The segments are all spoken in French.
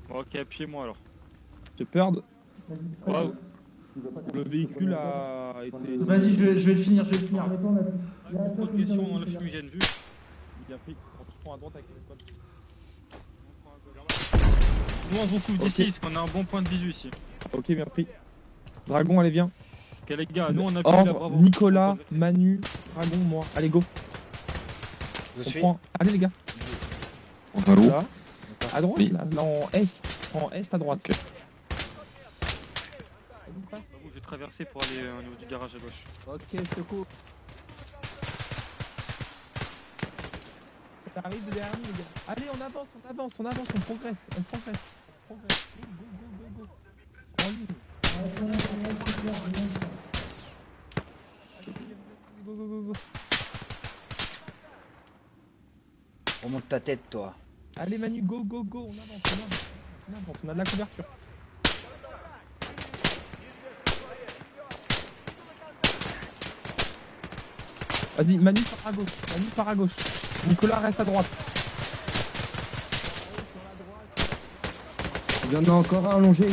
Bon, ok, appuyez-moi alors. J'ai peur de... Wow. Le véhicule a été... Vas-y, je vais le finir, Progression, on enlève fumigène, vu. Bien pris. On se prend à droite avec les squads. Nous on vous couvre d'ici, parce qu'on a un bon point de visu ici. Ok, bien pris. Dragon, allez, viens. Ok les gars, nous on appuie la Ordre, bravo. Nicolas, Manu, Dragon, moi. Allez, go. Je On suis. prend... Allez, les gars. On va où? Là. À droite, Oui. là, en est. En est à droite. Ok. Je vais traverser pour aller au niveau du garage à gauche. Ok, secours. Ça arrive derrière nous, les gars. Allez, on avance, on progresse. Go, go. En ligne. Go. Remonte ta tête, toi. Allez, Manu, go. On avance. On a de la couverture. Vas-y, Manu part à gauche. Nicolas reste à droite. Il y en a encore un allongé.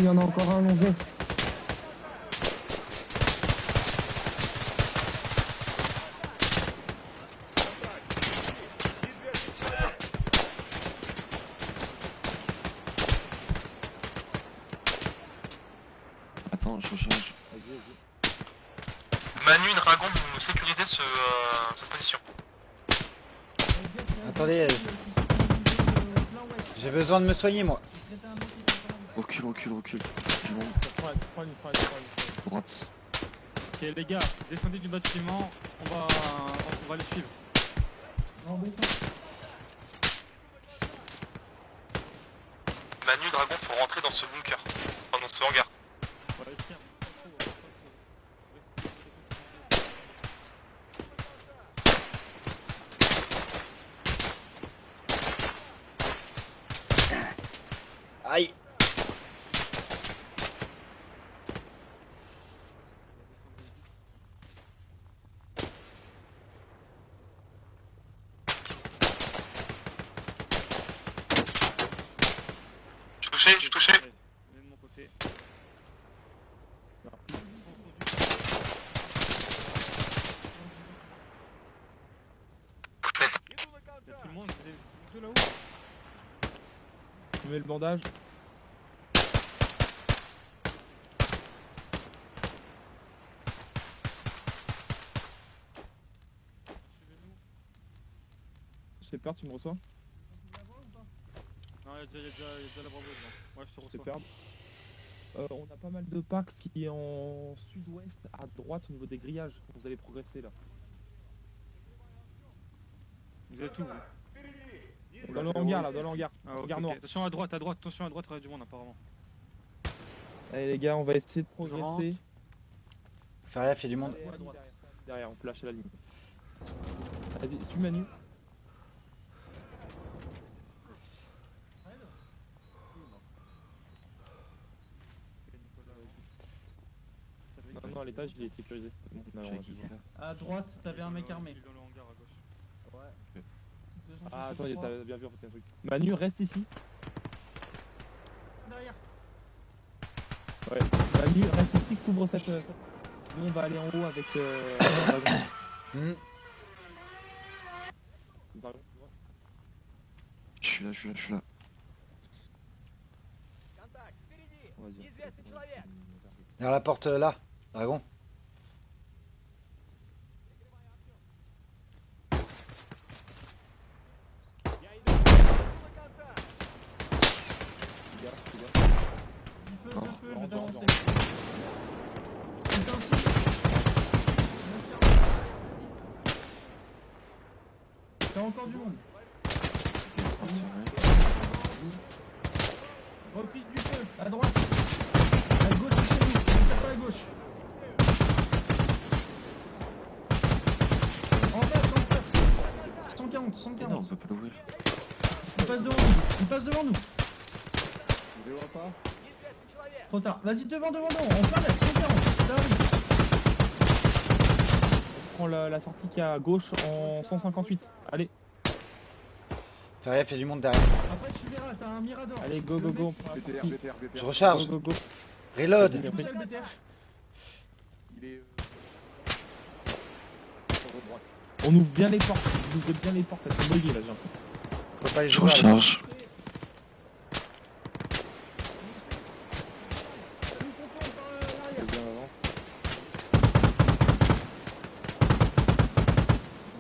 Attends, je recharge. Manu, Dragon, vous sécurisez cette position. Attendez, j'ai besoin de me soigner, moi. Recule. Je monte. Prends une. Droite. Ok les gars, descendez du bâtiment, on va les suivre. Manu, Dragon, faut rentrer dans ce bunker. Enfin, dans ce hangar. Aïe. Je suis touché. Venez de mon côté. Il y a tout le monde, vous êtes là-haut. Je mets le bandage. J'ai peur, tu me reçois? Non, il y a déjà la bravo devant. Ouais, je te J'ai reçois. peur. On a pas mal de packs qui est en sud-ouest, à droite au niveau des grillages. Vous allez progresser là. Vous êtes où vous? Dans le hangar là, dans le hangar. Ah, ok, Hangar ok. noir. Attention à droite, il y a du monde apparemment. Allez les gars, on va essayer de progresser. Faire gaffe, il y a du monde. Allez, derrière, on peut lâcher la ligne. Vas-y, suis Manu. Non, à l'étage, il est sécurisé. Bon, on a- on a- J'ai ça. À droite, t'avais un mec armé. Il est dans le hangar à gauche. Ah, attends, t'as bien vu en fait un truc. Manu, reste ici. Derrière. Ouais, Manu, reste ici, couvre cette. Nous, on va aller en haut avec. Dragon. Hmm. Dragon, tu vois. Je suis là. Vas-y. Vers la porte là, Dragon. Le feu, je vais Dans- t'avancer. dans- Putain, si. T'as encore du monde. Reprise du feu, à droite. À gauche, c'est nous. Ne tire pas à gauche. En face. 140, Mais non, on 140. peut pas l'ouvrir. Il passe devant nous. Il passe devant nous. Je les vois pas. Trop tard. Vas-y, devant nous. En plein net, 140. Ça arrive. On prend la sortie qui est à gauche en 158. Allez. Fais gaffe, il y a du monde derrière. Après, tu verras, t'as un Mirador. Allez, go, go, go. BTR, BTR, BTR. Je recharge. Go, go, go. Reload. Tout seul, BTR. Il est. On ouvre bien les portes. On ouvre bien les portes. Elles sont buggées là, j'ai l'impression. Faut pas les Je ouvrir. recharge.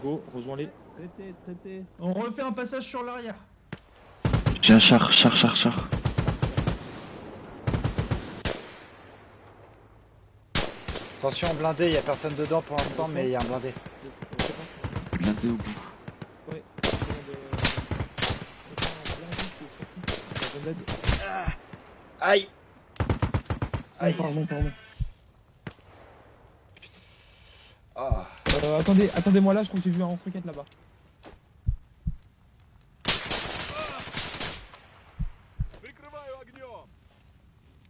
Go, rejoins-les. Traité, traité. On refait un passage sur l'arrière. J'ai un char. Attention, blindé, il y a personne dedans pour l'instant, mais il y a un blindé. Blindé au bout. Ouais. Aïe. Aïe. Pardon. Ah. Attendez-moi là, je crois que j'ai vu un lance-roquette là-bas.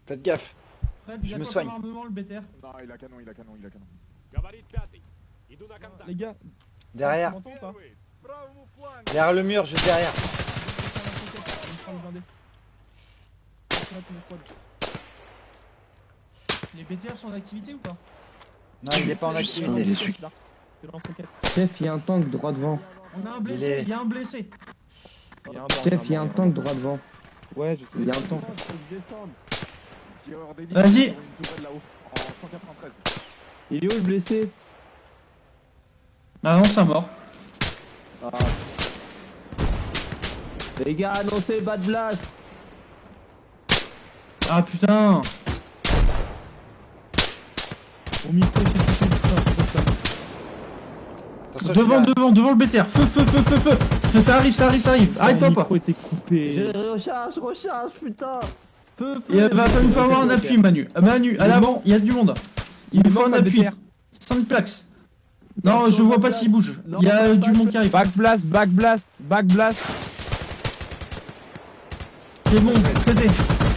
Faites gaffe. Fred, Je me soigne. Armement, le BTR. Non, il a canon. Les gars, Derrière. tu m'entends ou pas? Derrière le mur, juste derrière. Les BTR sont en activité ou pas? Non, il est pas en Je suis activité. je suis. Chef, il y a un tank droit devant. On a un blessé, il y a un blessé. Chef, il y a un tank droit devant. Ouais, je sais. Il y a un tank. Tireur d'élite Vas-y. sur une tourelle là-haut, en 193. Il est où le blessé? Ah non, c'est mort. Les gars, annoncez Bad Blast. Ah putain. Au micro, Attention, Devant le BTR. Feu. Ça arrive. Arrête-toi pas. Le micro était coupé. Recharge, putain. Il va nous falloir un appui, Manu. Manu, à l'avant, il y a du monde. Il nous faut un appui. 5 plaques. Non, je vois pas s'il bouge. Il y a du monde qui arrive. Back blast. C'est bon, traité.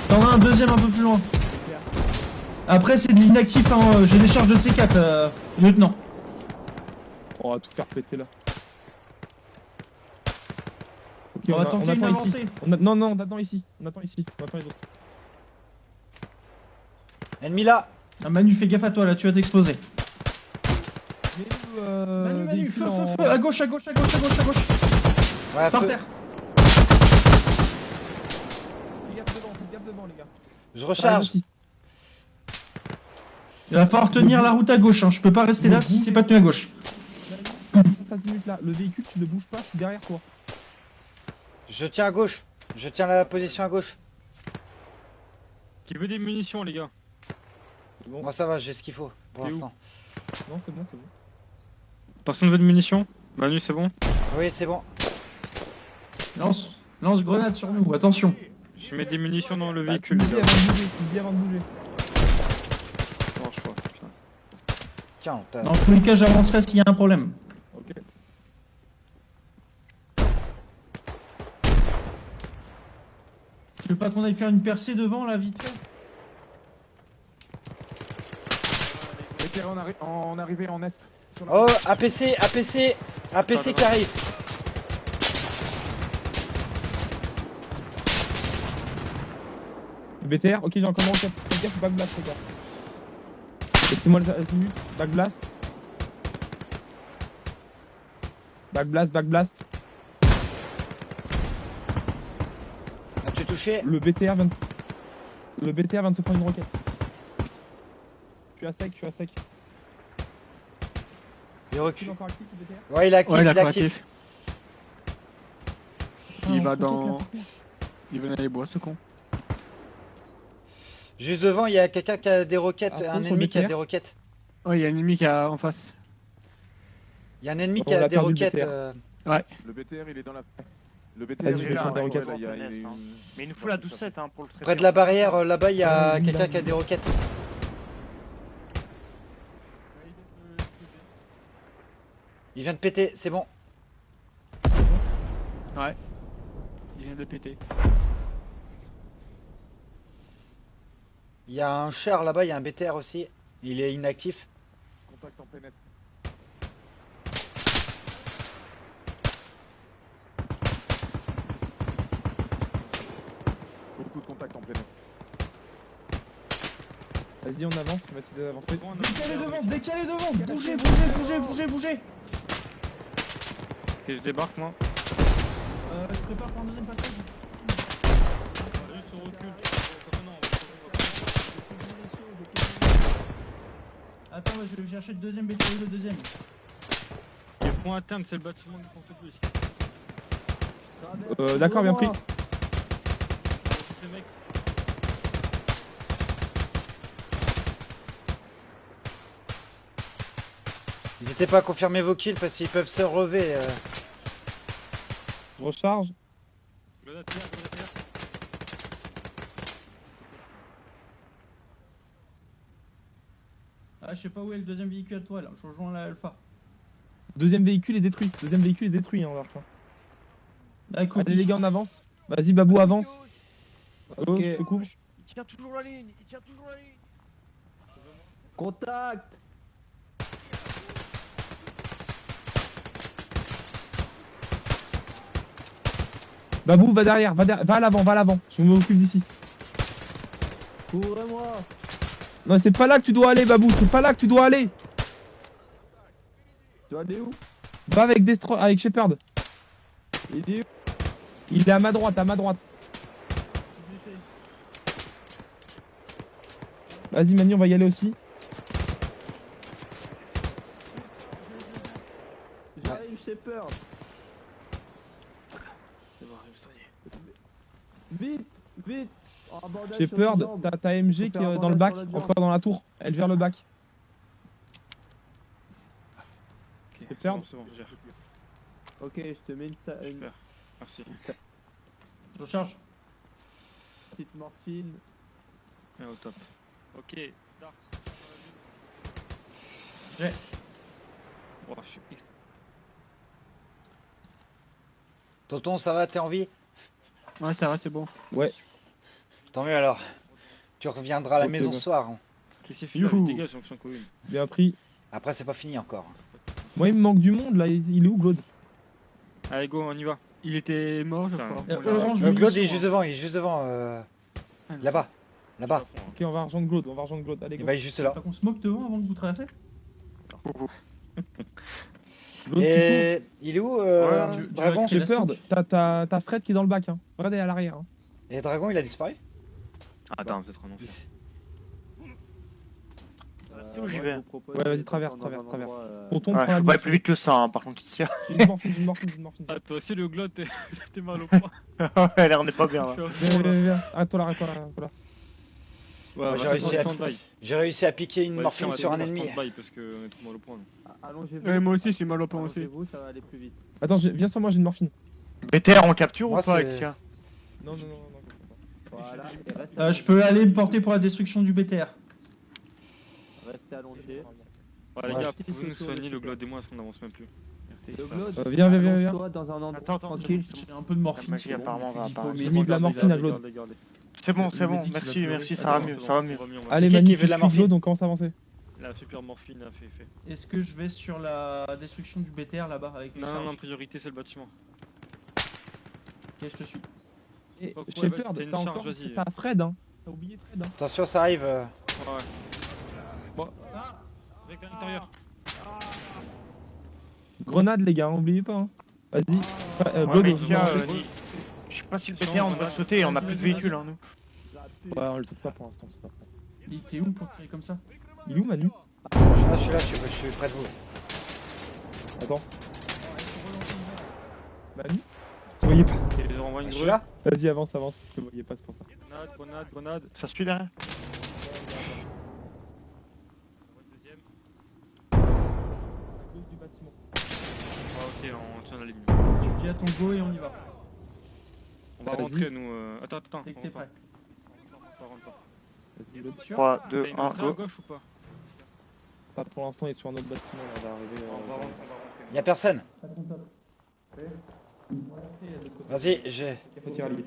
T'en as un deuxième un peu plus loin. Après, c'est de l'inactif, hein. J'ai des charges de C4, lieutenant. On va tout faire péter là. Ok, On va tenter une attend avancée. ici. Non, on attend ici. On attend les autres. Ennemi là. Ah, Manu, fais gaffe à toi, là, tu vas t'exposer. Manu, Véhicule feu, en- à gauche. Ouais, Par feu. terre. Fais gaffe devant, les gars. Je Arrive recharge. aussi. Il va falloir tenir la route à gauche, hein. Je peux pas rester là si c'est pas tenu à gauche. 15 minutes là. Le véhicule, tu ne bouges pas, je suis derrière toi. Je tiens à gauche. Je tiens la position à gauche. Qui veut des munitions, les gars? Bon. Moi ça va, j'ai ce qu'il faut pour T'es où? l'instant. Non, c'est bon. Personne veut de munitions? Manu, c'est bon? Oui, c'est bon. Lance grenade sur nous, attention. Je mets des munitions dans le Bah, véhicule, tu les me gars. dis avant de bouger. Ça marche pas, putain. Tiens, t'as- Dans tous les cas, j'avancerai s'il y a un problème. Ok. Tu veux pas qu'on aille faire une percée devant, là, vite fait? BTR en arrivée en est. Sur la- Oh, APC qui arrive. BTR, ok, j'ai encore une roquette. Faites gaffe, back blast, les gars. Laissez-moi le azimut. Back blast. Back blast. As-tu touché? Le BTR vient de se prendre une roquette. Je suis à sec. Il Tu es recule. encore actif, le BTR? Ouais, il est actif, il est actif. Il va dans... Il venait les bois, ce con. Juste devant, il y a quelqu'un qui a des roquettes, Ah, un sur ennemi le qui a BTR. des roquettes. Ouais, il y a un ennemi qui est en face. Il y a un ennemi On qui a l'a des perdu, roquettes. BTR. Le BTR, il est dans la. Le BTR, Vas-y, il je est vais là. prendre des ouais, roquettes. là, il y a une- Mais il nous faut la 12-7 hein, pour le traiter. Près de la barrière, là-bas, il y a quelqu'un qui a des roquettes. Il vient de péter, c'est bon. Ouais. Il vient de péter. Il y a un char là-bas, il y a un BTR aussi. Il est inactif. Contact en plein est. coup de contact en plein air. Vas-y, on avance, on va essayer d'avancer. Décalez devant, décalez devant. Bougez, bougez, bougez. Ok, je débarque moi. Je prépare pour un deuxième passage. Juste au recul. Attends, je vais chercher le deuxième BTE, le deuxième. Le point interne, c'est le bâtiment du porte plus. D'accord, bien pris. Ces mecs. N'hésitez pas à confirmer vos kills parce qu'ils peuvent se relever. Je recharge. Grenade terre, grenade terre. Ah, je sais pas où est le deuxième véhicule à toi là. Je rejoins la Alpha. Deuxième véhicule est détruit. Deuxième véhicule est détruit, hein, on va refaire. D'accord. Allez, les gars, on avance. Vas-y, Babou, avance. Ok. Je te couvre. Il tient toujours la ligne, il tient toujours la ligne. Contact. Babou, va derrière, va à l'avant, va à l'avant. Je m'occupe d'ici. Couvrez-moi. Non, c'est pas là que tu dois aller, Babou. C'est pas là que tu dois aller. Tu dois aller où? Va avec avec Shepard. Il est où? Il est à ma droite, à ma droite. Vas-y, Manu, on va y aller aussi. J'arrive, Shepard. C'est bon, je vais me soigner. Vite, vite. Oh, bandage sur les Shepard, jambes. t'as ta MG Faut qui faire un est dans le bac, bandage sur la encore dans la tour. Elle gère le bac. Ok, C'est ferme. c'est bon, je gère. Ok, je te mets une Super. Merci. Je recharge. petite morphine. Et au top. Ok, Dark. J'ai. Oh, je suis extra. Tonton, ça va, t'es en vie? Ouais, ça va, c'est bon. Tant mieux alors. Tu reviendras à la Ok, maison bah. ce soir. Hein. C'est fini, Youhou. dégage, donc je suis en Covid. Bien pris. Après, c'est pas fini encore. Moi, il me manque du monde là. Il est où, Claude? Allez, go, on y va. Il était mort, je crois. Orange Claude, il est munitions, juste devant, il est juste devant. Là-bas. Là-bas. Ok, on va rejoindre Claude. On va rejoindre Claude. Allez, Il go. va être juste là. Pas qu'on smoke devant avant que vous traversez. Claude, Et il est où, Dragon? tu- Shepard, t'as Fred qui est dans le bac. Hein. Regardez à l'arrière. Hein. Et Dragon, il a disparu? Attends, peut-être un enfer. C'est où j'y vais? Ouais, vas-y, traverse. Tonton, Ouais, prends je la peux pas aller ligne. plus vite que ça, hein, par contre, ici. Une morphine. Ah, toi aussi, le glotte, t'es mal au point. Ouais, l'air n'est pas bien, là. Viens. Arrête-toi là. Ouais, j'ai réussi à- J'ai réussi à piquer une morphine sur un ennemi. Parce qu'on est trop mal au point. Allongez-vous. moi aussi, je suis mal au point aussi. Allongez-vous, ça va aller plus vite. Attends, viens sur moi, j'ai une morphine. BTR en capture Moi, ou pas, c'est- Exia? Non. Voilà. Et restez Je peux aller me porter pour la destruction du BTR. Restez allongé. Ouais, les Ouais. gars, pouvez nous soigner le glotte et moi, parce qu'on avance même plus. Le Claude, Viens. allonge-toi dans un endroit Attends, tranquille. J'ai un peu de morphine. La magie, c'est bon, apparemment, tu va dis pas apparaître. au J'ai médic. mis de la morphine à Claude. C'est bon, Le médic, il va merci, pleurer. merci, ça va mieux, ça va mieux. Allez, qui Manu, fait de tu la suis morphine Claude, on commence à avancer. La super morphine a fait. Est-ce que je vais sur la destruction du BTR là-bas avec les Non, charges priorité, c'est le bâtiment. Ok, je te suis. Et Ouais, Shepard, t'as une t'as charge, encore. vas-y. T'as Fred, hein. T'as oublié Fred, hein. Attention, ça arrive. Ouais. Bon. Avec à l'intérieur. Grenade, les gars, oubliez pas. Hein. Vas-y. Ouais, Claude, mais on Exia, se je sais pas si le BTR on devrait le sauter, on a plus de véhicules, hein, nous. Ouais, on le saute pas pour l'instant, c'est pas grave. Il était où pour tirer comme ça? Il est où, Manu? Je suis là, je suis près de vous. Attends. Manu? Je te voyais pas. Et je renvoie une Je suis grue. là. Vas-y, avance. Je te voyais pas, c'est pour ça. Grenade. Ça suit derrière? Deuxième. Cause du bâtiment. Ah, ok, on tient la ligne. Tu dis à ton go et on y va. On va Vas-y. rentrer, nous. Attends. Dès que t'es prêt. On rentre pas. Vas-y, l'autre. 3, 2, T'as une 1, entrée à go. gauche ou pas? Pas pour l'instant, il est sur un autre bâtiment, là, on va arriver. On va rentrer. Y a personne. Vas-y, j'ai. Faut tirer lié.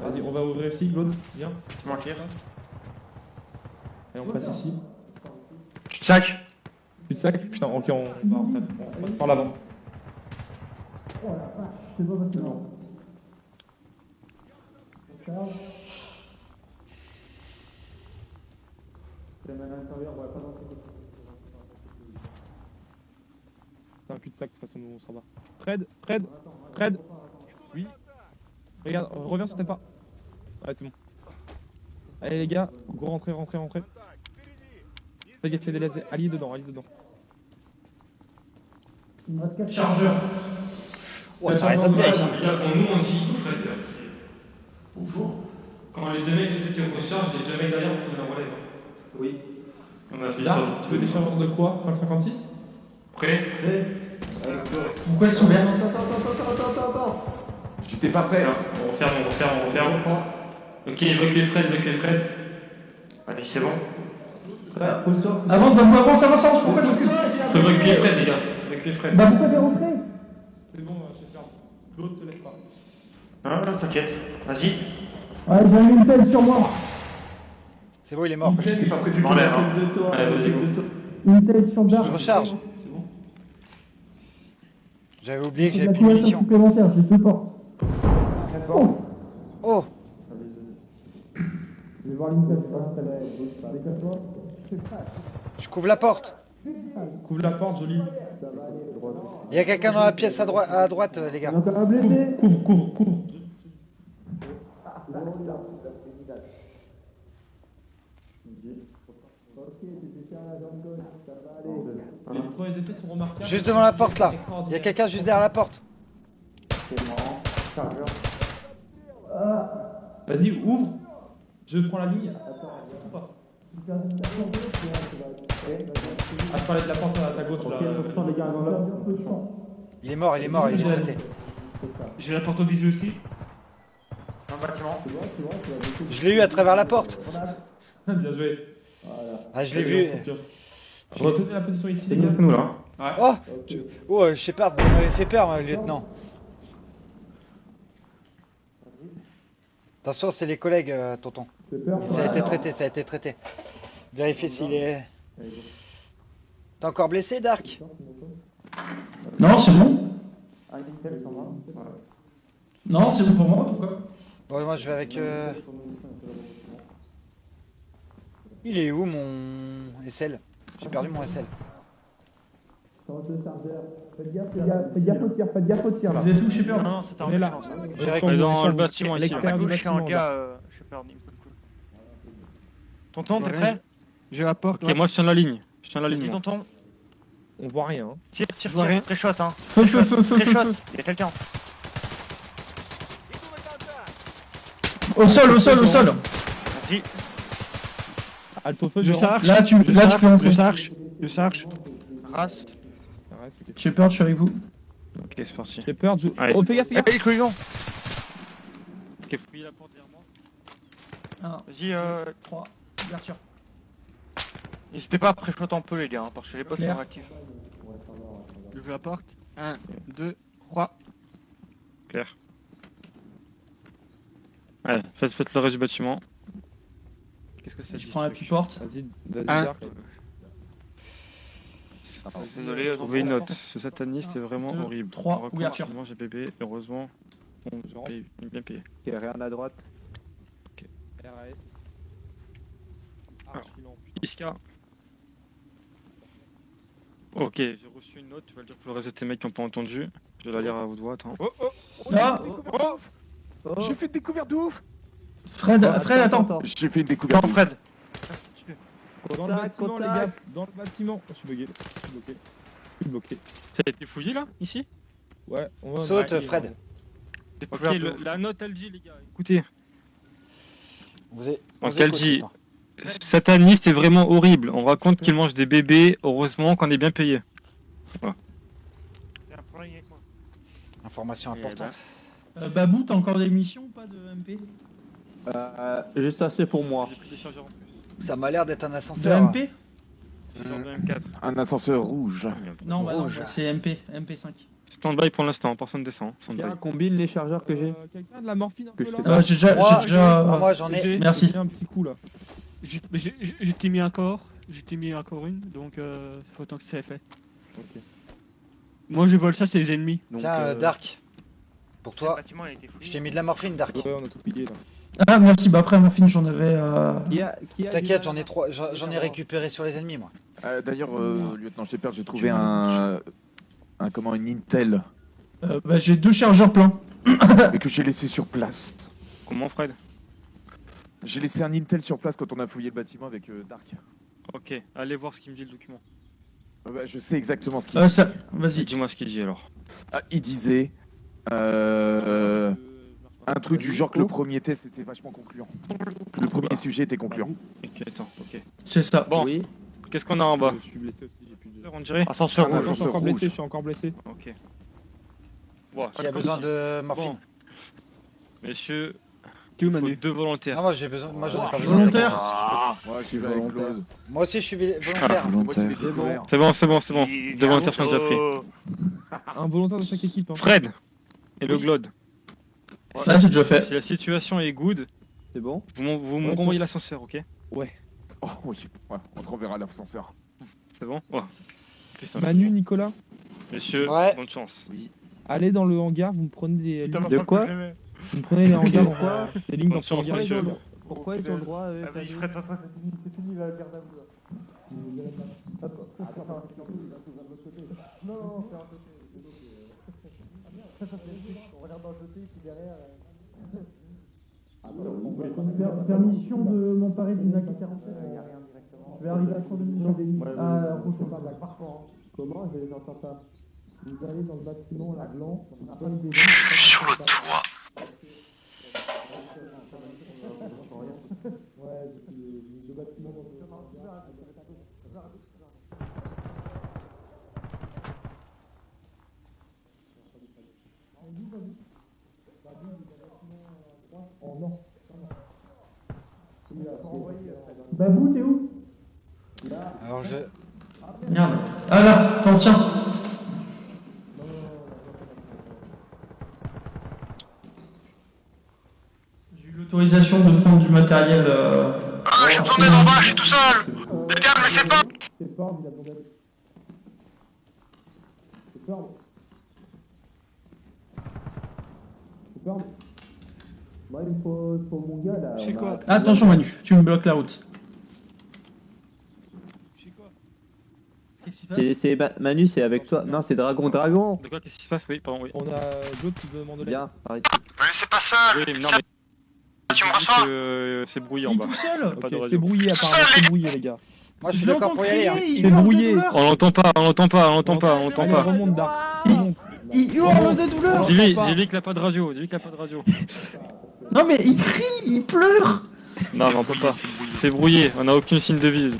Vas-y, on va ouvrir ici, Claude. Viens. Manqué. Allez, on passe ici. Tu te sacs? Plus de sac. Putain, ok, on va en fait. On passe par l'avant. C'est un cul-de-sac, de toute façon, nous on s'en va. Fred. Oui. Regarde, reviens sur tes pas. Ouais, c'est bon. Allez les gars, go, rentrez. Fais gaffe, des lasers. Alliez dedans. Chargeur. Ouais, ça résonne bien ici. Quand nous on dit bonjour, quand les deux mecs étaient au recharge, les deux mecs derrière on prenait la relève. Oui. On a fait Là, ça. tu veux des chargeurs de quoi 556 Prêt? Pourquoi ils sont verts? J'étais pas prêt, hein. On referme. Ok, évoquez Fred. Allez, c'est bon. Avance, Babou, avance. Pourquoi tu recules? Faut évacuer Fred, les gars. Évacuer Fred. Babou, pourquoi t'es rentré? C'est bon, je ferme. Claude, te lève pas. Non, t'inquiète. Vas-y. Ouais, j'ai mis une pelle sur moi. C'est bon, il est mort. J'étais pas prêt du tout. M'enlève, hein. Allez, vas-y, go. Une pelle sur Je Dark. recharge. C'est bon. J'avais oublié que La j'avais plus de couverture munitions. supplémentaire, j'ai deux portes. Oh, Je vais voir l'intel, dépêche-toi. je couvre la porte. Couvre la porte, joli. Il y a quelqu'un dans la pièce à droite, les gars. Encore un blessé. Couvre. Les premiers effets sont remarquables. Juste devant la porte là. Il y a quelqu'un juste derrière la porte. Vas-y, ouvre. Je prends la ligne. Ah, je parlais de la porte à ta gauche là. Il est mort, il est traité. J'ai la porte au visu aussi. Un bâtiment. Je l'ai eu à travers la porte. Bien joué. Ah, je l'ai vu. Retenez la position ici, les gars. nous là. Oh, Shepard, vous m'avez fait peur, lieutenant. Attention, c'est les collègues, tonton. Ça a été traité. Vérifiez s'il est... T'es encore blessé, Dark? Non, c'est bon. Non, c'est bon pour moi. Pourquoi? Bon, moi je vais avec... Il est où mon SL? J'ai perdu mon SL. Faites gaffe au tir là. Vous êtes où, Shepard? Non, c'était en On est là. Dans le bâtiment À ici. l'extérieur du Je suis un bâtiment. gars, je perds cool. Tonton, t'es prêt? J'ai la porte. Ok, moi je tiens la ligne. Dis moi. tonton. On voit rien. Tire, Je vois rien. très shot, hein. Feu. Très shot. Il y a quelqu'un. Au sol. Vas-y. Alto feu, Je rentre. charge. Là, tu peux rentrer. Je charge. Race. Ah ouais, c'est ok. J'ai peur, je suis avec vous. Ok, c'est parti. J'ai peur. Allez. Oh, fais gaffe. Allez, couillon. Ok, fouillez la porte derrière moi. Vas-y, 3, ouverture. n'hésitez pas à pré-shot un peu, les gars, hein, parce que les potes Claire. sont actifs. J'ouvre la porte. 1, 2, 3. Claire. Allez, faites le reste du bâtiment. Qu'est-ce que ça dit? Je prends la petite porte. Vas-y, Un. Dark. Désolé, Trouvez une note. Ce sataniste est vraiment 2, horrible. 3, Recours, ouverture. harcèlement, GPB, heureusement, on Je rentre. paye, bien payé. Ok, rien à droite. RAS. Archilon. Iska. Ok, j'ai reçu une note, tu vas le dire pour le reste de tes mecs qui n'ont pas entendu. Je vais la lire à haute voix, attends. Ah, J'ai fait une découverte de ouf. Fred, attends. J'ai fait une découverte. Non, Fred. Dans le bâtiment, les gars. Dans le bâtiment. Je suis bugué. Je suis bloqué. Ça a été fouillé là, ici? Ouais, on va. Saute, ouais, Fred. Ok, la note elle dit les gars, écoutez. Vous êtes... Donc vous elle écoute, dit, tonton. sataniste est vraiment horrible. On raconte qu'il mange des bébés, heureusement qu'on est bien payé. Information importante. Babou, t'as encore des missions ou pas de MP? Juste assez pour moi. J'ai pris des chargeurs en plus. Ça m'a l'air d'être un De ascenseur. MP? Genre de M4. Un ascenseur rouge. Non, bah non, Rouge. c'est MP5. Stand-by pour l'instant, personne descend. Stand-by. Tiens, combine les chargeurs que j'ai. Quelqu'un de la morphine un peu là? J'ai déjà. Moi j'en ai... Merci. J'ai un petit coup là. J'ai t'ai mis encore. J'ai t'ai mis encore une. Donc, faut autant que ça ait fait. Ok. Moi, je vole ça, c'est les ennemis. Donc, Tiens, Dark. Pour Le toi, bâtiment, il a été fouillé. je t'ai mis de la morphine, Dark. Ouais, on a tout pillé là. Ah, merci, bah après, mon film, j'en avais. T'inquiète, j'en ai 3, j'en ai récupéré sur les ennemis, moi. D'ailleurs, lieutenant Shepard, j'ai trouvé une Intel Bah, j'ai 2 chargeurs pleins. et que j'ai laissé sur place. Comment, Fred? J'ai laissé un Intel sur place quand on a fouillé le bâtiment avec Dark. Ok, allez voir ce qu'il me dit le document. Bah, je sais exactement ce qu'il dit. Ça, vas-y. Dis-moi ce qu'il dit alors. Ah, il disait un truc du genre que le premier test était vachement concluant. Le premier sujet était concluant. Ok, attends, ok. C'est ça. Bon, Oui. qu'est-ce qu'on a en bas? Je suis blessé aussi, j'ai plus de... On dirait. Ascenseur Ah, rouge. je suis encore blessé, je suis encore blessé. Ok. Bon, Qui a besoin de morphine? Bon. Messieurs, Qui est où, il faut Manu? 2 volontaires. Non, moi j'ai besoin, moi j'en ai pas besoin. Volontaire. Moi, je suis avec Claude. Moi aussi je suis volontaire. C'est moi qui l'ai découvert. C'est bon, c'est bon, c'est bon. 2 volontaires sont déjà pris. Un volontaire de chaque équipe. Hein. Fred et le Glode. Là, j'ai déjà fait. Si la situation est good, C'est bon? vous me Ouais, renvoyez l'ascenseur, ok? Oh oui, ouais, on te renverra l'ascenseur. C'est bon? Ouais. Putain, Manu, Nicolas, messieurs, Ouais. bonne chance. allez dans le hangar, vous me prenez les lignes. De quoi? Vous me prenez les hangars dans quoi? Les lignes dans Bonne ce chance, hangar. messieurs. Pourquoi ils ont le droit Permission de m'emparer d'une AK-47. Je vais arriver à 100 minutes. Comment? Je vais les entendre ça. Vous allez dans le bâtiment, là, blanc. Sur le toit. Babou, t'es où? Alors je... Merde. Ah là, t'en tiens. J'ai eu l'autorisation de prendre du matériel. Ah, j'ai besoin d'aide en bas, je suis tout seul. Les gars, ne me laissez pas. C'est fort, il a besoin d'aide. C'est fort. C'est fort. Moi, il faut mon gars là. C'est quoi? Attention, Manu, tu me bloques la route. Qu'est-ce qui se passe? Manu, c'est avec toi. Non, c'est Dragon. Dragon! De quoi? Qu'est-ce qui se passe? Oui, pardon, oui. On a d'autres qui demandent de l'aide. Viens, arrête. Me laissez pas seul. Oui, mais non, mais. Tu me reçois? C'est brouillé en Il est bas. tout seul. Pas de Ok, radio. c'est brouillé apparemment, c'est brouillé les gars. Moi je suis Je d'accord l'entends pour y aller. Hein. crier, il C'est hurle de brouillé. douleur. On l'entend pas, on l'entend pas, on l'entend pas, on l'entend Allez, pas. remonte Dark. Remonte. Il hurle de douleur. Dis-lui qu'il a pas de radio, dis-lui qu'il a pas de radio. Non mais il crie, il pleure. Non, mais on peut pas. C'est brouillé, on a aucun signe de vie.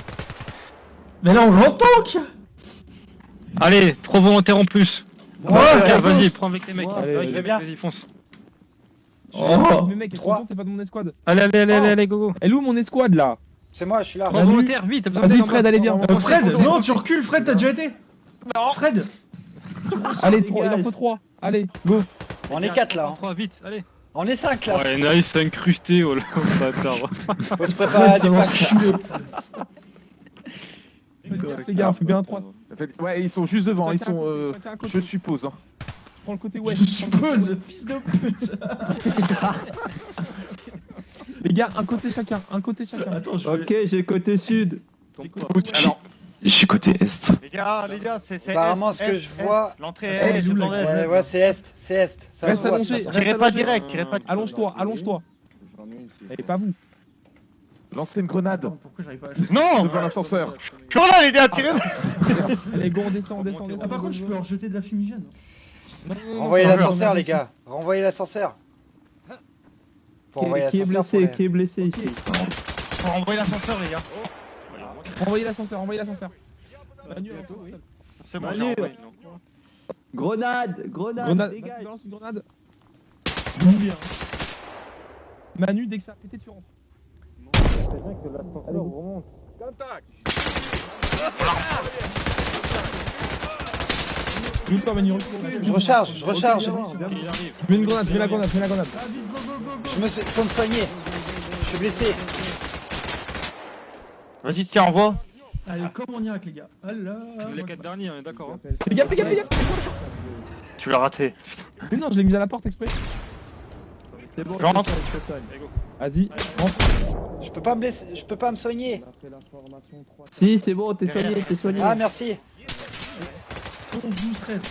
Mais là on l'entend qu'il y a- Allez, 3 volontaires en plus. Ouais, Tiens, vas-y, prends avec les mecs. Allez, Avec les je vais bien. mecs, Vas-y, fonce. Oh. Mais mec, Trois. t'es pas dans mon escouade. Allez, allez, allez, allez, allez, go, go. Elle est où mon escouade là? C'est moi, je suis là. 3 volontaires, vite, t'as besoin Vas-y d'aide en Fred, bas. allez viens. Fred, non tu recules Fred, t'as déjà été. Fred. Allez, il en faut 3. Allez, go. On est 4 là. Hein. 3, vite, allez. On est 5 là. Ouais, Nice s'est incrusté, oh là, bâtard. Faut se préparer à Fred, ça du va pack. saouler. Les gars, on fait bien un 3. Ouais, ils sont juste devant, ils sont. Chacun un côté. Je suppose. Hein. Prends le côté ouest. Je suppose, fils de pute. Les gars, un côté chacun. Attends, je Ok, j'ai côté sud. Alors, Je suis côté est. Les gars, c'est Apparemment, est, ce que est, je est. vois- L'entrée est, je demandais. Ouais, c'est est. C'est est. Ça Reste se voit, allongé. de toute façon. Tirez pas direct, tirez pas direct. Allonge-toi. Et pas vous. lancez une grenade Pourquoi j'arrive pas à... Non, devant l'ascenseur. je suis là les gars, tirez. Allez, go, on descend. Ah par contre je peux leur jeter de la fumigène. Renvoyez l'ascenseur, les gars. Renvoyez l'ascenseur. Faut renvoyer Qui est l'ascenseur. blessé? pour Qui est blessé ici? Faut renvoyer l'ascenseur, les gars. Renvoyez l'ascenseur. Manu, C'est bon, Manu. j'ai renvoyé. Grenade! Grenade! Grenade. Dégage! Balance une grenade. Bien. Manu, dès que ça a pété, tu rentres. Recule-toi, Manu, recule. Je recharge. Mets une grenade, mets la grenade. Je me suis... Faut me soigner. Je suis blessé. Vas-y, tiens, envoie. Allez, comme on iraque les gars. Allah. Les 4 derniers, on est d'accord. Hein. Fais gaffe. Tu l'as raté. Mais non, je l'ai mis à la porte exprès. C'est bon, Je rentre. je te soigne. Allez, go. Vas-y, rentre. Je peux pas me blesser, je peux pas me soigner. On a fait la formation 3. Si, c'est bon, t'es soigné, t'es soigné. Ah, merci. 11, 12, 13.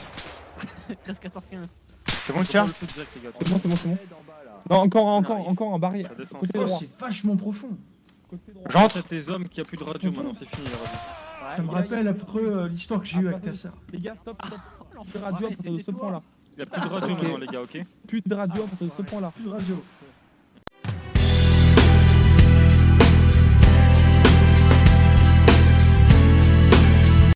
13, 14, 15. C'est bon, tiens. C'est bon, c'est bon, c'est bon. Non, encore un barrière. Ça descend. Côté Oh, droit. c'est vachement profond. Côté droit. J'entre. Traite les hommes qu'il n'y a plus de radio maintenant, c'est fini la radio. Ça me rappelle après l'histoire que j'ai eue avec ta sœur. Les gars, stop. Plus de radio à partir de ce point-là. Il n'y a plus de radio maintenant, les gars, ok? Plus de radio à partir de ce point-là. Plus de radio.